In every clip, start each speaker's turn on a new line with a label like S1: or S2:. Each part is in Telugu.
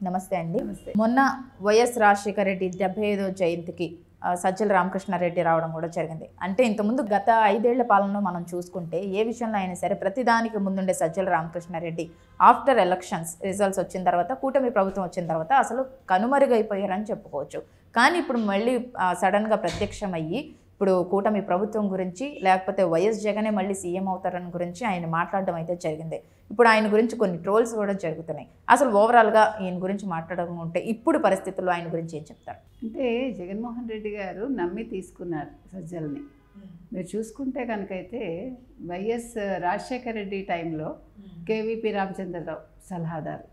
S1: నమస్తే అండి.
S2: నమస్తే.
S1: మొన్న వైఎస్ రాజశేఖర రెడ్డి 75వ జయంతికి సజ్జల రామకృష్ణారెడ్డి రావడం కూడా జరిగింది. అంటే ఇంతకుముందు గత 5 ఏళ్ల పాలనలో మనం చూసుకుంటే ఏ విషయంలో అయినా సరే ప్రతిదానికి ముందుండే Sajjala Ramakrishna Reddy after elections results వచ్చిన తర్వాత, కూటమి ప్రభుత్వం వచ్చిన తర్వాత అసలు కనుమరుగైపోయారని చెప్పుకోవచ్చు. కానీ ఇప్పుడు మళ్ళీ సడన్గా ప్రత్యక్షమయ్యి ఇప్పుడు కూటమి ప్రభుత్వం గురించి, లేకపోతే వైఎస్ జగనే మళ్ళీ సీఎం అవుతారని గురించి ఆయన మాట్లాడడం అయితే జరిగింది. ఇప్పుడు ఆయన గురించి కొన్ని ట్రోల్స్ కూడా జరుగుతున్నాయి. అసలు ఓవరాల్గా ఈయన గురించి మాట్లాడడం ఉంటే ఇప్పుడు పరిస్థితుల్లో ఆయన గురించి ఏం చెప్తారు?
S2: అంటే జగన్మోహన్ రెడ్డి గారు నమ్మి తీసుకున్నారు సజ్జల్ని. మీరు చూసుకుంటే కనుకైతే వైఎస్ రాజశేఖర రెడ్డి టైంలో కేవీపీ రామచంద్రరావు సలహాదారు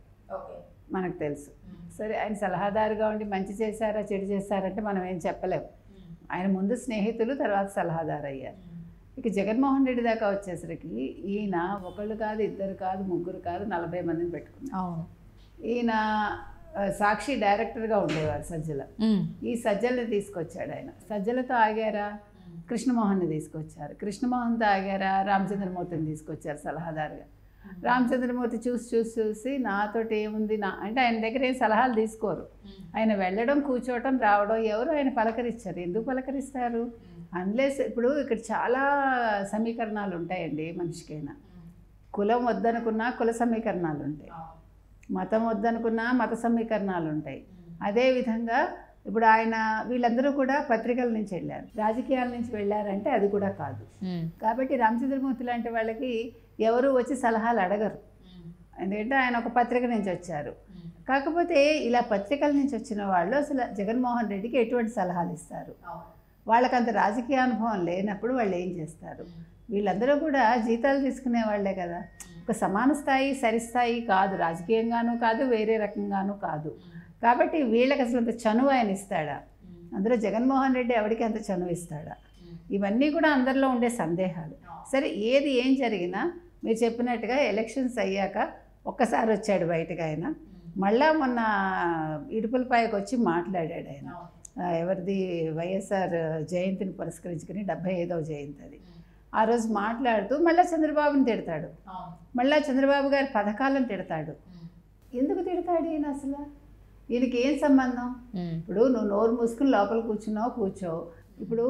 S2: మనకు తెలుసు. సరే, ఆయన సలహాదారుగా ఉండి మంచి చేశారా చెడు చేశారంటే మనం ఏం చెప్పలేము. ఆయన ముందు స్నేహితులు, తర్వాత సలహాదారు అయ్యారు. ఇక జగన్మోహన్ రెడ్డి దాకా వచ్చేసరికి ఈయన ఒకళ్ళు కాదు, ఇద్దరు కాదు, ముగ్గురు కాదు, 40 మందిని పెట్టుకున్నారు. ఈయన సాక్షి డైరెక్టర్గా ఉండేవారు సజ్జల. ఈ సజ్జల్ని తీసుకొచ్చాడు ఆయన. సజ్జలతో ఆగారా, కృష్ణమోహన్ని తీసుకొచ్చారు. కృష్ణమోహన్తో ఆగారా, రామచంద్రమూర్తిని తీసుకొచ్చారు సలహాదారుగా. రామచంద్రమూర్తి చూసి నాతోటి ఏముంది అంటే ఆయన దగ్గర ఏం సలహాలు తీసుకోరు. ఆయన వెళ్ళడం, కూర్చోవటం, రావడం, ఎవరు ఆయన పలకరిస్తారు. ఎందుకు పలకరిస్తారు? అన్లెస్ ఇప్పుడు ఇక్కడ చాలా సమీకరణాలు ఉంటాయండి మనిషికైనా. కులం వద్దనుకున్నా కుల సమీకరణాలు ఉంటాయి, మతం వద్దనుకున్నా మత సమీకరణాలు ఉంటాయి. అదేవిధంగా ఇప్పుడు ఆయన వీళ్ళందరూ కూడా పత్రికల నుంచి వెళ్ళారు, రాజకీయాల నుంచి వెళ్ళారంటే అది కూడా కాదు. కాబట్టి రామచంద్రమూర్తి లాంటి వాళ్ళకి ఎవరు వచ్చి సలహాలు అడగరు, ఎందుకంటే ఆయన ఒక పత్రిక నుంచి వచ్చారు. కాకపోతే ఇలా పత్రికల నుంచి వచ్చిన వాళ్ళు అసలు జగన్మోహన్ రెడ్డికి ఎటువంటి సలహాలు ఇస్తారు? వాళ్ళకంత రాజకీయ అనుభవం లేనప్పుడు వాళ్ళు ఏం చేస్తారు? వీళ్ళందరూ కూడా జీతాలు తీసుకునే వాళ్ళే కదా, ఒక సమాన స్థాయి, సరిస్థాయి కాదు, రాజకీయంగానూ కాదు, వేరే రకంగానూ కాదు. కాబట్టి వీళ్ళకి అసలు అంత చనువు ఆయన ఇస్తాడా? అందులో జగన్మోహన్ రెడ్డి ఎవరికి అంత చనువు ఇస్తాడా? ఇవన్నీ కూడా అందరిలో ఉండే సందేహాలు. సరే, ఏది ఏం జరిగినా మీరు చెప్పినట్టుగా ఎలక్షన్స్ అయ్యాక ఒక్కసారి వచ్చాడు బయటకు ఆయన. మళ్ళా మొన్న ఇడుపులపాయకు వచ్చి మాట్లాడాడు ఆయన. ఎవరిది, వైఎస్ఆర్ జయంతిని పురస్కరించుకుని 75వ జయంతి అది. ఆ రోజు మాట్లాడుతూ మళ్ళీ చంద్రబాబుని తిడతాడు, మళ్ళీ చంద్రబాబు గారి పథకాలను తిడతాడు. ఎందుకు తిడతాడు ఈయన అసలు? ఈయనకి ఏం సంబంధం? ఇప్పుడు నువ్వు నోరు మూసుకుని లోపల కూర్చున్నావు, కూర్చో. ఇప్పుడు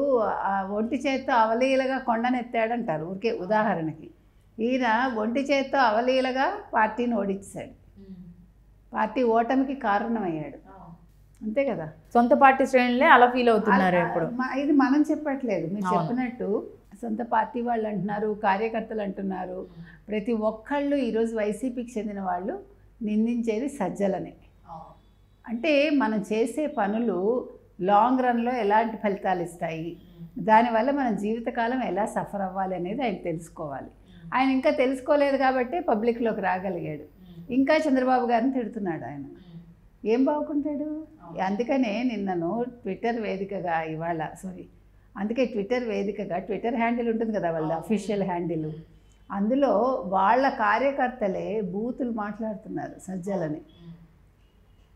S2: ఒంటి చేత్తో అవలీలగా కొండనెత్తాడంటారు ఊరికే ఉదాహరణకి. ఈయన ఒంటి చేత్తో అవలీలగా పార్టీని ఓడించాడు, పార్టీ ఓటమికి కారణమయ్యాడు, అంతే కదా.
S1: సొంత పార్టీ శ్రేణులే అలా ఫీల్ అవుతున్నారు ఇప్పుడు.
S2: ఇది మనం చెప్పట్లేదు, మీరు చెప్పినట్టు సొంత పార్టీ వాళ్ళు అంటున్నారు, కార్యకర్తలు అంటున్నారు. ప్రతి ఒక్కళ్ళు ఈరోజు వైసీపీకి చెందిన వాళ్ళు నిందించేది సజ్జలనే. అంటే మనం చేసే పనులు లాంగ్ రన్లో ఎలాంటి ఫలితాలు ఇస్తాయి, దానివల్ల మనం జీవితకాలం ఎలా సఫర్ అవ్వాలి అనేది ఆయన తెలుసుకోవాలి. ఆయన ఇంకా తెలుసుకోలేదు కాబట్టి పబ్లిక్లోకి రాగలిగాడు. ఇంకా చంద్రబాబు గారిని తిడుతున్నాడు ఆయన. ఏం బాగుంటాడు? అందుకనే నిన్నను ట్విట్టర్ వేదికగా ట్విట్టర్ వేదికగా ట్విట్టర్ హ్యాండిల్ ఉంటుంది కదా వాళ్ళ అఫీషియల్ హ్యాండిల్, అందులో వాళ్ళ కార్యకర్తలే బూతులు మాట్లాడుతున్నారు సజ్జలని.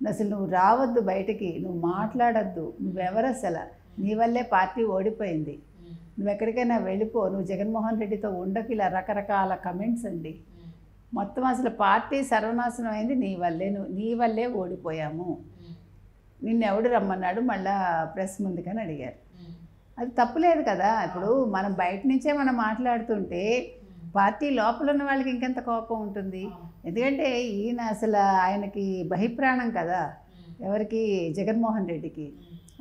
S2: అసలు నువ్వు రావద్దు బయటికి, నువ్వు మాట్లాడద్దు, నువ్వెవరు అసలు, నీ వల్లే పార్టీ ఓడిపోయింది, నువ్వు ఎక్కడికైనా వెళ్ళిపో, నువ్వు జగన్మోహన్ రెడ్డితో ఉండకు, ఇలా రకరకాల కమెంట్స్ అండి. మొత్తం అసలు పార్టీ సర్వనాశనం అయింది నీ వల్లే ఓడిపోయాము, నిన్నెవడు రమ్మన్నాడు మళ్ళా ప్రెస్ ముందుకని అడిగారు. అది తప్పులేదు కదా. ఇప్పుడు మనం బయట నుంచే మనం మాట్లాడుతుంటే పార్టీ లోపల ఉన్న వాళ్ళకి ఇంకెంత కోపం ఉంటుంది? ఎందుకంటే ఈయన అసలు ఆయనకి బహిప్రాణం కదా, ఎవరికి, జగన్మోహన్ రెడ్డికి.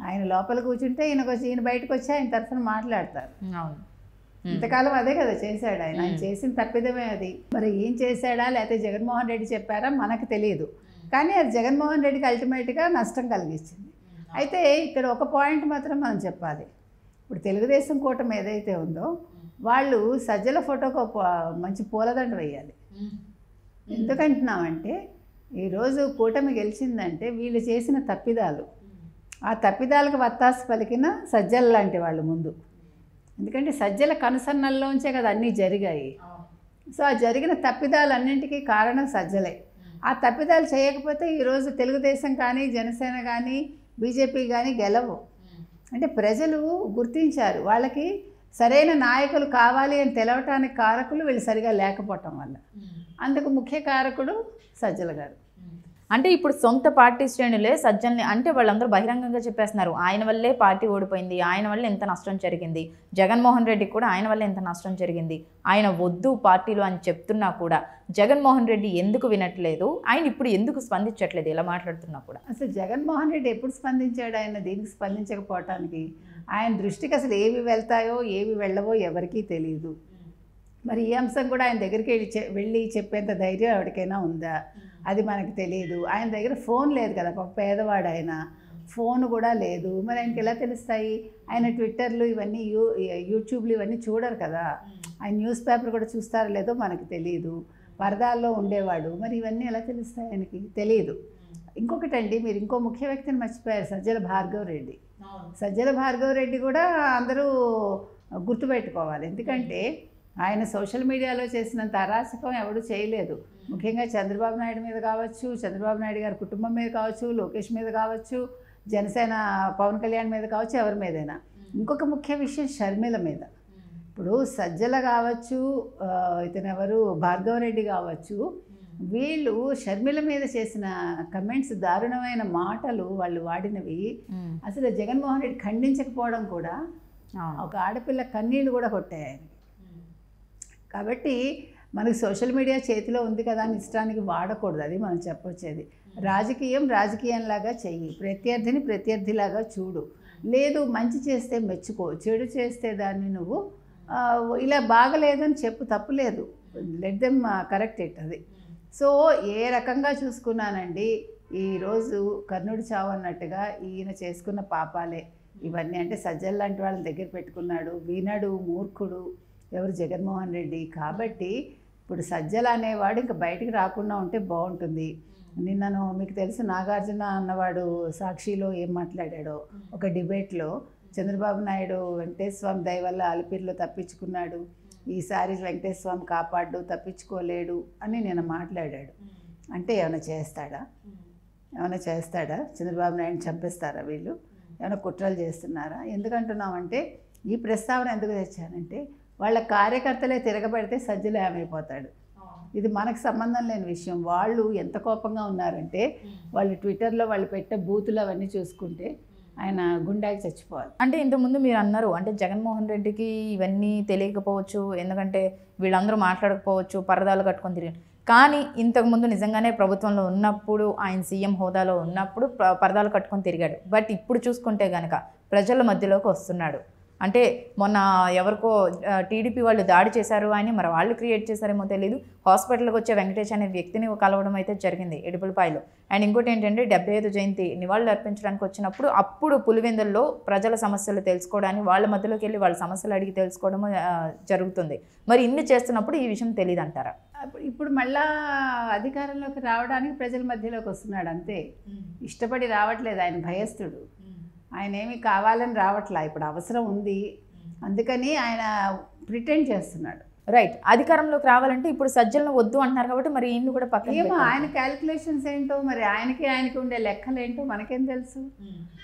S2: ఆయన లోపల కూర్చుంటే ఈయన బయటకు వచ్చి ఆయన తరఫున మాట్లాడతారు. ఇంతకాలం అదే కదా చేశాడు ఆయన. ఆయన చేసిన తప్పిదమే అది. మరి ఏం చేశాడా లేకపోతే జగన్మోహన్ రెడ్డి చెప్పారా మనకు తెలియదు, కానీ అది జగన్మోహన్ రెడ్డికి అల్టిమేట్గా నష్టం కలిగించింది. అయితే ఇక్కడ ఒక పాయింట్ మాత్రం మనం చెప్పాలి. ఇప్పుడు తెలుగుదేశం కూటమి ఏదైతే ఉందో వాళ్ళు సజ్జల ఫోటోకు మంచి పూలదండ వేయాలి. ఎందుకంటున్నామంటే ఈరోజు కూటమి గెలిచిందంటే వీళ్ళు చేసిన తప్పిదాలు, ఆ తప్పిదాలకు వత్తాసు పలికిన సజ్జల లాంటి వాళ్ళు ముందు. ఎందుకంటే సజ్జల కనుసన్నల్లోంచే కదా అన్నీ జరిగాయి. సో ఆ జరిగిన తప్పిదాలన్నింటికీ కారణం సజ్జలే. ఆ తప్పిదాలు చేయకపోతే ఈరోజు తెలుగుదేశం కానీ, జనసేన కానీ, బీజేపీ కానీ గెలవు. అంటే ప్రజలు గుర్తించారు, వాళ్ళకి సరైన నాయకులు కావాలి అని తెలవటానికి కారకులు వీళ్ళు సరిగా లేకపోవటం వల్ల. అందుకు ముఖ్య కారకుడు సజ్జల గారు.
S1: అంటే ఇప్పుడు సొంత పార్టీ శ్రేణులే సజ్జల్ని అంటే వాళ్ళందరూ బహిరంగంగా చెప్పేస్తున్నారు ఆయన వల్లే పార్టీ ఓడిపోయింది, ఆయన వల్ల ఎంత నష్టం జరిగింది, జగన్మోహన్ రెడ్డికి కూడా ఆయన వల్ల ఎంత నష్టం జరిగింది, ఆయన వద్దు పార్టీలో అని చెప్తున్నా కూడా జగన్మోహన్ రెడ్డి ఎందుకు వినట్లేదు, ఆయన ఇప్పుడు ఎందుకు స్పందించట్లేదు ఇలా మాట్లాడుతున్నా కూడా?
S2: అసలు జగన్మోహన్ రెడ్డి ఎప్పుడు స్పందించాడు? ఆయన దీనికి స్పందించకపోవటానికి ఆయన దృష్టికి అసలు ఏవి వెళ్తాయో ఏవి వెళ్ళవో ఎవరికీ తెలియదు. మరి ఈ అంశం కూడా ఆయన దగ్గరికి వెళ్ళి చెప్పేంత ధైర్యం ఎవరికైనా ఉందా? అది మనకు తెలియదు. ఆయన దగ్గర ఫోన్ లేదు కదా, ఒక పేదవాడు ఆయన, ఫోన్ కూడా లేదు. మరి ఆయనకి ఎలా తెలుస్తాయి? ఆయన ట్విట్టర్లు ఇవన్నీ యూట్యూబ్లు ఇవన్నీ చూడరు కదా. ఆయన న్యూస్ పేపర్ కూడా చూస్తారో లేదో మనకు తెలియదు. పరదాల్లో ఉండేవాడు, మరి ఇవన్నీ ఎలా తెలుస్తాయి ఆయనకి? తెలియదు. ఇంకొకటండి, మీరు ఇంకో ముఖ్య వ్యక్తిని మర్చిపోయారు, సజ్జల భార్గవ్ రెడ్డి. సజ్జల భార్గవ్ రెడ్డి కూడా అందరూ గుర్తుపెట్టుకోవాలి. ఎందుకంటే ఆయన సోషల్ మీడియాలో చేసినంత అరాచకం ఎవడు చేయలేదు. ముఖ్యంగా చంద్రబాబు నాయుడు మీద కావచ్చు, చంద్రబాబు నాయుడు గారి కుటుంబం మీద కావచ్చు, లోకేష్ మీద కావచ్చు, జనసేన పవన్ కళ్యాణ్ మీద కావచ్చు, ఎవరి మీదైనా. ఇంకొక ముఖ్య విషయం షర్మిల మీద. ఇప్పుడు సజ్జల కావచ్చు, ఇతను ఎవరు భార్గవ్ రెడ్డి కావచ్చు, వీళ్ళు షర్మిల మీద చేసిన కమెంట్స్, దారుణమైన మాటలు వాళ్ళు వాడినవి అసలు జగన్మోహన్ రెడ్డి ఖండించకపోవడం కూడా ఒక ఆడపిల్ల కన్నీళ్ళు కూడా కొట్టాయి ఆయనకి. కాబట్టి మనకి సోషల్ మీడియా చేతిలో ఉంది కదా అని ఇష్టానికి వాడకూడదు, అది మనం చెప్పొచ్చేది. రాజకీయంలాగా చెయ్యి, ప్రత్యర్థిని ప్రత్యర్థిలాగా చూడు. లేదు మంచి చేస్తే మెచ్చుకో, చెడు చేస్తే దాన్ని నువ్వు ఇలా బాగలేదని చెప్పు, తప్పులేదు, లెట్ దెమ్ కరెక్ట్ ఇట్. అది సో ఏ రకంగా చూసుకున్నానండి, ఈరోజు కర్ణుడి చావు అన్నట్టుగా ఈయన చేసుకున్న పాపాలే ఇవన్నీ. అంటే సజ్జల లాంటి వాళ్ళని దగ్గర పెట్టుకున్నాడు, వినడు, మూర్ఖుడు ఎవరు? జగన్మోహన్ రెడ్డి. కాబట్టి ఇప్పుడు సజ్జల అనేవాడు ఇంకా బయటికి రాకుండా ఉంటే బాగుంటుంది. నిన్నను మీకు తెలుసు, నాగార్జున అన్నవాడు సాక్షిలో ఏం మాట్లాడాడో, ఒక డిబేట్లో చంద్రబాబు నాయుడు వెంకటేశ్వర స్వామి దయ వల్ల అలిపిరిలో తప్పించుకున్నాడు, ఈసారి వెంకటేశ్వర స్వామి కాపాడు, తప్పించుకోలేడు అని నేను మాట్లాడాడు. అంటే ఏమైనా చేస్తాడా? ఏమైనా చేస్తాడా? చంద్రబాబు నాయుడిని చంపేస్తారా వీళ్ళు? ఏమైనా కుట్రలు చేస్తున్నారా? ఎందుకంటున్నామంటే ఈ ప్రస్తావన ఎందుకు తెచ్చానంటే, వాళ్ళ కార్యకర్తలే తిరగబెడితే సజ్జలు ఏమైపోతాడు. ఇది మనకు సంబంధం లేని విషయం. వాళ్ళు ఎంత కోపంగా ఉన్నారంటే వాళ్ళు ట్విట్టర్లో వాళ్ళు పెట్టే బూతులు అవన్నీ చూసుకుంటే ఆయన గుండాకి చచ్చిపోవాలి.
S1: అంటే ఇంతకుముందు మీరు అన్నారు, అంటే జగన్మోహన్ రెడ్డికి ఇవన్నీ తెలియకపోవచ్చు, ఎందుకంటే వీళ్ళందరూ మాట్లాడకపోవచ్చు, పరదాలు కట్టుకొని తిరిగి. కానీ ఇంతకుముందు నిజంగానే ప్రభుత్వంలో ఉన్నప్పుడు, ఆయన సీఎం హోదాలో ఉన్నప్పుడు పరదాలు కట్టుకొని తిరిగాడు. బట్ ఇప్పుడు చూసుకుంటే కనుక ప్రజల మధ్యలోకి వస్తున్నాడు. అంటే మొన్న ఎవరికో టీడీపీ వాళ్ళు దాడి చేశారు అని, మరి వాళ్ళు క్రియేట్ చేశారేమో తెలియదు, హాస్పిటల్కి వచ్చే వెంకటేష్ అనే వ్యక్తిని కలవడం అయితే జరిగింది ఇడుపులపాయలో. అండ్ ఇంకోటి ఏంటంటే 75 జయంతి నివాళులు అర్పించడానికి వచ్చినప్పుడు అప్పుడు పులివెందుల్లో ప్రజల సమస్యలు తెలుసుకోవడానికి వాళ్ళ మధ్యలోకి వెళ్ళి వాళ్ళ సమస్యలు అడిగి తెలుసుకోవడం జరుగుతుంది. మరి ఇన్ని చేస్తున్నప్పుడు ఈ విషయం తెలియదు అంటారా?
S2: ఇప్పుడు మళ్ళా అధికారంలోకి రావడానికి ప్రజల మధ్యలోకి వస్తున్నాడు అంతే. ఇష్టపడి రావట్లేదు, ఆయన భయస్థుడు. ఆయన ఏమి కావాలని రావట్లా, ఇప్పుడు అవసరం ఉంది అందుకని ఆయన ప్రిటెండ్ చేస్తున్నాడు.
S1: రైట్. అధికారంలోకి రావాలంటే ఇప్పుడు సజ్జలను వద్దు అంటున్నారు కాబట్టి మరి ఈయన కూడా పక్కన
S2: ఏమో ఆయన క్యాలిక్యులేషన్స్ ఏంటో, మరి ఆయనకి ఉండే లెక్కలు ఏంటో మనకేం తెలుసు.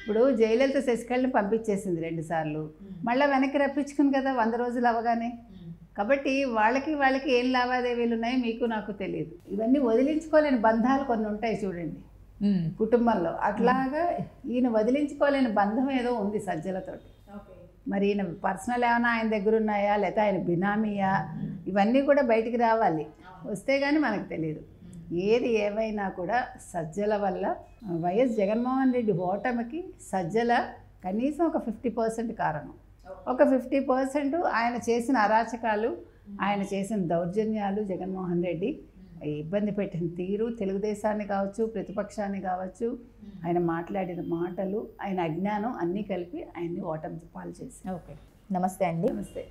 S2: ఇప్పుడు జయలలిత శశికళని పంపించేసింది 2 సార్లు, మళ్ళీ వెనక్కి రప్పించుకుంది కదా 100 రోజులు అవగానే. కాబట్టి వాళ్ళకి ఏం లావాదేవీలు ఉన్నాయో మీకు నాకు తెలియదు. ఇవన్నీ వదిలించుకోలేని బంధాలు కొన్ని ఉంటాయి చూడండి కుటుంబంలో, అట్లాగా ఈయన వదిలించుకోలేని బంధం ఏదో ఉంది సజ్జలతోటి. మరి ఈయన పర్సనల్ ఏమైనా ఆయన దగ్గర ఉన్నాయా, లేకపోతే ఆయన బినామీయా, ఇవన్నీ కూడా బయటికి రావాలి, వస్తే కానీ మనకు తెలియదు. ఏది ఏమైనా కూడా సజ్జల వల్ల వైఎస్ జగన్మోహన్ రెడ్డి ఓటమికి సజ్జల కనీసం ఒక 50% కారణం. ఒక 50% ఆయన చేసిన అరాచకాలు, ఆయన చేసిన దౌర్జన్యాలు, జగన్మోహన్ రెడ్డి ఇబ్బంది పెట్టిన తీరు, తెలుగుదేశాన్ని కావచ్చు, ప్రతిపక్షాన్ని కావచ్చు, ఆయన మాట్లాడిన మాటలు, ఆయన అజ్ఞానం అన్నీ కలిపి ఆయన్ని ఓటమి పాలు చేశారు.
S1: ఓకే, నమస్తే అండి.
S2: నమస్తే.